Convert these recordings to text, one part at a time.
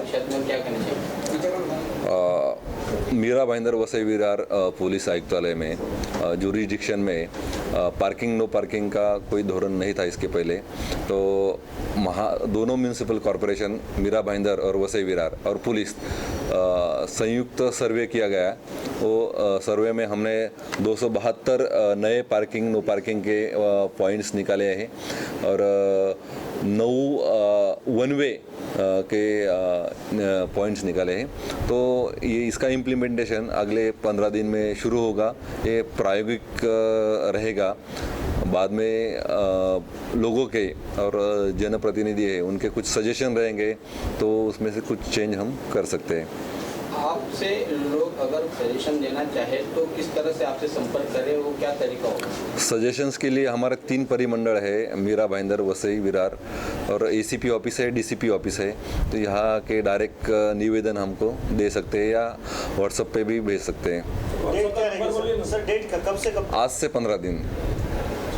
क्षेत्र में क्या करना चाहिए? मीरा भाईंदर वसई विरार पुलिस आयुक्तालय में जुरिडिक्शन में पार्किंग नो पार्किंग का कोई धोरण नहीं था इसके पहले। तो दोनों म्यूनिसिपल कॉरपोरेशन मीरा भाईंदर और वसई विरार और पुलिस संयुक्त सर्वे किया गया। वो सर्वे में हमने 272 नए पार्किंग नो पार्किंग के पॉइंट्स निकाले हैं और 9 वन वे के पॉइंट्स निकाले हैं। तो ये इसका इम्प्लीमेंटेशन अगले 15 दिन में शुरू होगा। ये प्रायोगिक रहेगा। बाद में लोगों के और जनप्रतिनिधि है उनके कुछ सजेशन रहेंगे तो उसमें से कुछ चेंज हम कर सकते हैं। आपसे लोग अगर सजेशन देना चाहे तो किस तरह से आपसे संपर्क करें, वो क्या तरीका होगा? सजेशंस के लिए हमारे 3 परिमंडल है, मीरा भाईंदर वसई विरार और एसीपी ऑफिस है, डीसीपी ऑफिस है। तो यहाँ के डायरेक्ट निवेदन हमको दे सकते हैं या व्हाट्सएप पे भी भेज सकते हैं। सर डेट कब से कब? आज से 15 दिन।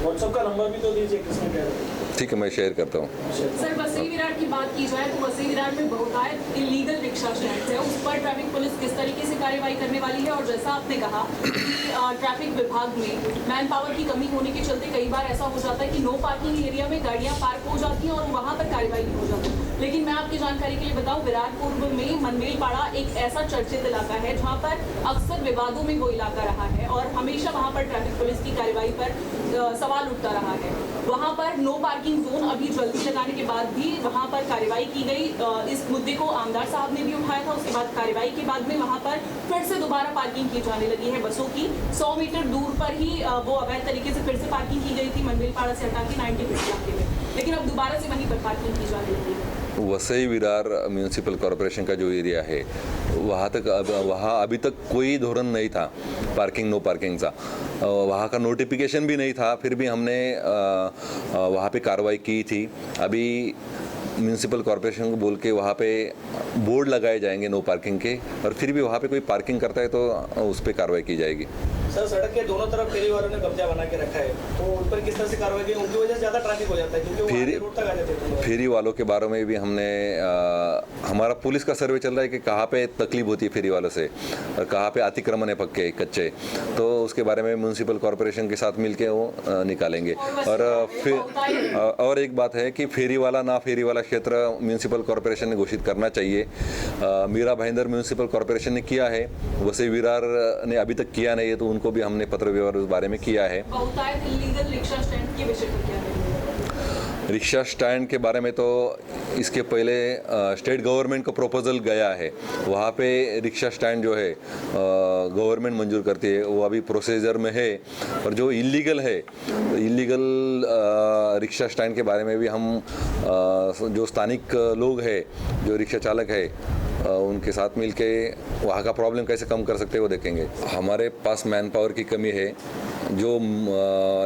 व्हाट्सएप का नंबर भी तो दीजिए, किसने कह रहे हैं? ठीक है, मैं शेयर करता हूँ। सर वसई विरार की बात की जाए तो वसई विरार में बहुतायत इलीगल रिक्शा स्टैंड है, उस पर ट्रैफिक पुलिस किस तरीके से कार्रवाई करने वाली है? और जैसा आपने कहा कि ट्रैफिक विभाग में मैन पावर की कमी होने के चलते कई बार ऐसा हो जाता है कि नो पार्किंग एरिया में गाड़ियां पार्क हो जाती हैं और वहां पर कार्रवाई नहीं हो जाती। लेकिन मैं आपकी जानकारी के लिए बताऊं, विरार पूर्व में मनमेलपाड़ा एक ऐसा चर्चित इलाका है जहाँ पर अक्सर विवादों में वो इलाका रहा है और हमेशा वहाँ पर ट्रैफिक पुलिस की कार्रवाई पर सवाल उठता रहा है। वहाँ पर नो पार्किंग जोन अभी जल्दी लगाने के बाद भी वहाँ पर कार्रवाई की गई। इस मुद्दे को आमदार साहब ने भी उठाया था। उसके बाद कार्रवाई के बाद में वहाँ पर फिर से दोबारा पार्किंग की जाने लगी है बसों की। 100 मीटर दूर पर ही वो अवैध तरीके से फिर से पार्किंग की गई थी मनमेलपाड़ा से हटा के 90 फीट इलाके में, लेकिन अब दोबारा से वहीं पर पार्किंग की जाने लगी है। वसई विरार म्यूनिसिपल कॉरपोरेशन का जो एरिया है वहाँ अभी तक कोई धोरण नहीं था पार्किंग नो पार्किंग का। वहाँ का नोटिफिकेशन भी नहीं था, फिर भी हमने वहाँ पे कार्रवाई की थी। अभी म्यूनिसिपल कॉरपोरेशन को बोल के वहाँ पे बोर्ड लगाए जाएंगे नो पार्किंग के, और फिर भी वहाँ पे कोई पार्किंग करता है तो उस पर कार्रवाई की जाएगी। सर सड़क के दोनों तरफ फेरी वालों ने कब्जा बना के रखा है, तो उन पर किस तरह से कार्रवाई की? उनकी वजह से ज़्यादा ट्रैफिक हो जाता है क्योंकि वो रोड तक आ जाते हैं। फेरी वालों के बारे में भी हमने हमारा पुलिस का सर्वे चल रहा है कि कहाँ पे तकलीफ होती है फेरी वालों से और कहाँ पे अतिक्रमण है पक्के कच्चे, तो उसके बारे में म्यूनिसिपल कॉरपोरेशन के साथ मिलके वो निकालेंगे। और फिर और एक बात है कि फेरी वाला ना फेरी वाला क्षेत्र म्यूनिसिपल कॉरपोरेशन ने घोषित करना चाहिए। मीरा भाईंदर म्यूनिसिपल कॉरपोरेशन ने किया है, वसई विरार ने अभी तक किया नहीं है, तो उनको भी हमने पत्र व्यवहार उस बारे में किया है। रिक्शा स्टैंड के विषय पर क्या है? रिक्शा स्टैंड के बारे में तो इसके पहले स्टेट गवर्नमेंट को प्रपोजल गया है, वहाँ पे रिक्शा स्टैंड जो है गवर्नमेंट मंजूर करती है, वो अभी प्रोसीजर में है। और जो इलीगल है, इलीगल रिक्शा स्टैंड के बारे में भी हम जो स्थानिक लोग हैं, जो रिक्शा चालक है, उनके साथ मिलके वहाँ का प्रॉब्लम कैसे कम कर सकते हैं वो देखेंगे। हमारे पास मैन पावर की कमी है। जो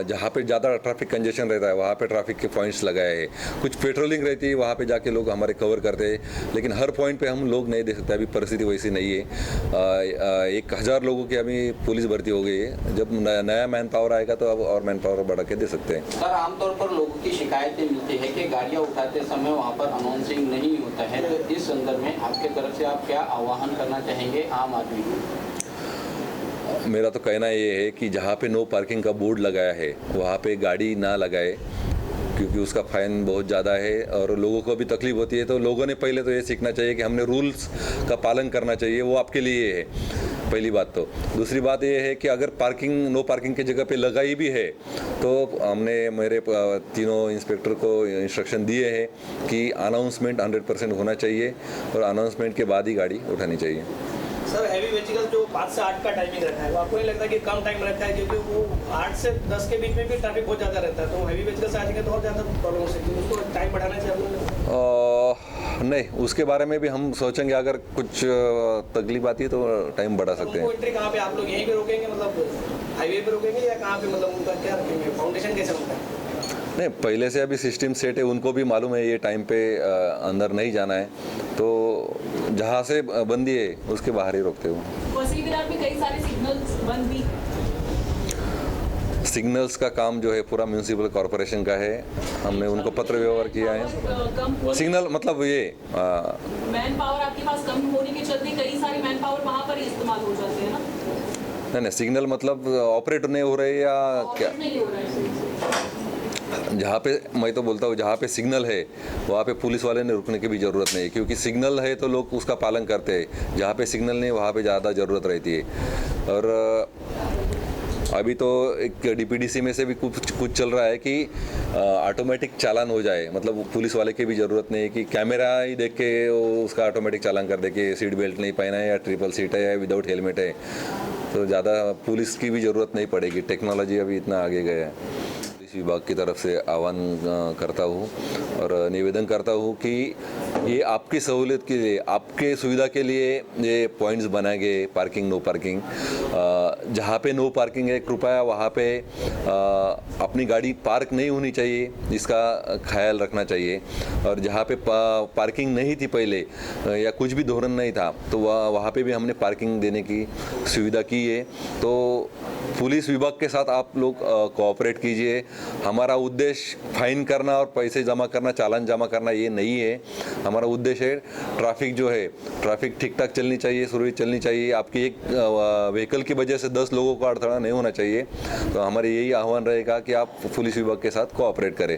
जहाँ पे ज़्यादा ट्रैफिक कंजेशन रहता है वहाँ पे ट्रैफिक के पॉइंट्स लगाए हैं, कुछ पेट्रोलिंग रहती है, वहाँ पे जाके लोग हमारे कवर करते हैं, लेकिन हर पॉइंट पे हम लोग नहीं दे सकते। अभी परिस्थिति वैसी नहीं है। 1000 लोगों की अभी पुलिस भर्ती हो गई है। जब नया मैन पावर आएगा तो अब और मैन पावर बढ़ा के दे सकते हैं। सर आमतौर पर लोगों की शिकायतें मिलती है कि गाड़ियाँ उठाते समय वहाँ पर अनाउंसिंग नहीं होता है, तो इस संदर्भ में आपके तरफ से आप क्या आह्वान करना चाहेंगे आम आदमी को? मेरा तो कहना ये है कि जहाँ पे नो पार्किंग का बोर्ड लगाया है वहाँ पे गाड़ी ना लगाए, क्योंकि उसका फाइन बहुत ज़्यादा है और लोगों को भी तकलीफ होती है। तो लोगों ने पहले तो ये सीखना चाहिए कि हमने रूल्स का पालन करना चाहिए, वो आपके लिए है पहली बात। तो दूसरी बात ये है कि अगर पार्किंग नो पार्किंग की जगह पे लगाई भी है तो हमने मेरे तीनों इंस्पेक्टर को इंस्ट्रक्शन दिए हैं कि अनाउंसमेंट 100% होना चाहिए और अनाउंसमेंट के बाद ही गाड़ी उठानी चाहिए। सर हैवी व्हीकल जो 5 से 8 का टाइमिंग रखा है, वो आपको नहीं लगता कि कम टाइम रखा है? क्योंकि वो 8 से 10 के बीच में भी ट्रैफिक बहुत ज़्यादा रहता है, तो हैवी व्हीकल से आ जाएंगे तो और ज़्यादा प्रॉब्लम हो सकती है। उसको टाइम बढ़ाना चाहिए। नहीं, उसके बारे में भी हम सोचेंगे। अगर कुछ तकलीफ आती है तो टाइम बढ़ा सकते हैं। एंट्री कहाँ पे आप लोग यहीं पे रोकेंगे, मतलब हाईवे पे रोकेंगे या कहाँ पे, मतलब उनका क्या रखेंगे, फाउंडेशन कैसे होता है? नहीं, पहले से अभी सिस्टम सेट है, उनको भी मालूम है ये टाइम पे अंदर नहीं जाना है, तो जहाँ से बंदी है उसके बाहर ही रोकते हो। वसई विरार में कई सारे सिग्नल्स बंद भी हैं। सिग्नल्स का काम जो है पूरा म्यूनिसिपल कॉरपोरेशन का है, हमने उनको पत्र व्यवहार किया है। कम सिग्नल मतलब ये मैन पावर आपके पास कम होने के चलते कई सारे मैन पावर वहाँ पर ही इस्तेमाल हो जाते हैं ना। नहीं, सिग्नल मतलब ऑपरेट नहीं हो रहे या क्या? नहीं हो रहा है। जहाँ पे मैं तो बोलता हूँ जहाँ पे सिग्नल है वहाँ पे पुलिस वाले ने रुकने की भी ज़रूरत नहीं है, क्योंकि सिग्नल है तो लोग उसका पालन करते हैं। जहाँ पे सिग्नल नहीं वहाँ पे ज़्यादा ज़रूरत रहती है। और अभी तो एक डीपीडीसी में से भी कुछ चल रहा है कि ऑटोमेटिक चालान हो जाए, मतलब पुलिस वाले की भी ज़रूरत नहीं है कि कैमरा ही देख के वो उसका ऑटोमेटिक चालान कर दे कि सीट बेल्ट नहीं पहना है या ट्रिपल सीट है या विदाउट हेलमेट है। तो ज़्यादा पुलिस की भी ज़रूरत नहीं पड़ेगी, टेक्नोलॉजी अभी इतना आगे गया है। पुलिस विभाग की तरफ से आह्वान करता हूँ और निवेदन करता हूँ कि ये आपकी सहूलियत के लिए, आपके सुविधा के लिए ये पॉइंट्स बनाए गए, पार्किंग नो पार्किंग। जहाँ पे नो पार्किंग है कृपया वहाँ पे अपनी गाड़ी पार्क नहीं होनी चाहिए, इसका ख्याल रखना चाहिए। और जहाँ पे पार्किंग नहीं थी पहले या कुछ भी धोरण नहीं था तो वहाँ पे भी हमने पार्किंग देने की सुविधा की है। तो पुलिस विभाग के साथ आप लोग कोऑपरेट कीजिए। हमारा उद्देश्य फाइन करना और पैसे जमा करना, चालान जमा करना ये नहीं है। हमारा उद्देश्य है ट्रैफिक जो है, ट्रैफिक ठीक ठाक चलनी चाहिए, सुरक्षित चलनी चाहिए। आपकी एक व्हीकल की वजह से 10 लोगों का अड़थड़ा नहीं होना चाहिए। तो हमारे यही आह्वान रहेगा कि आप पुलिस विभाग के साथ कोऑपरेट करें।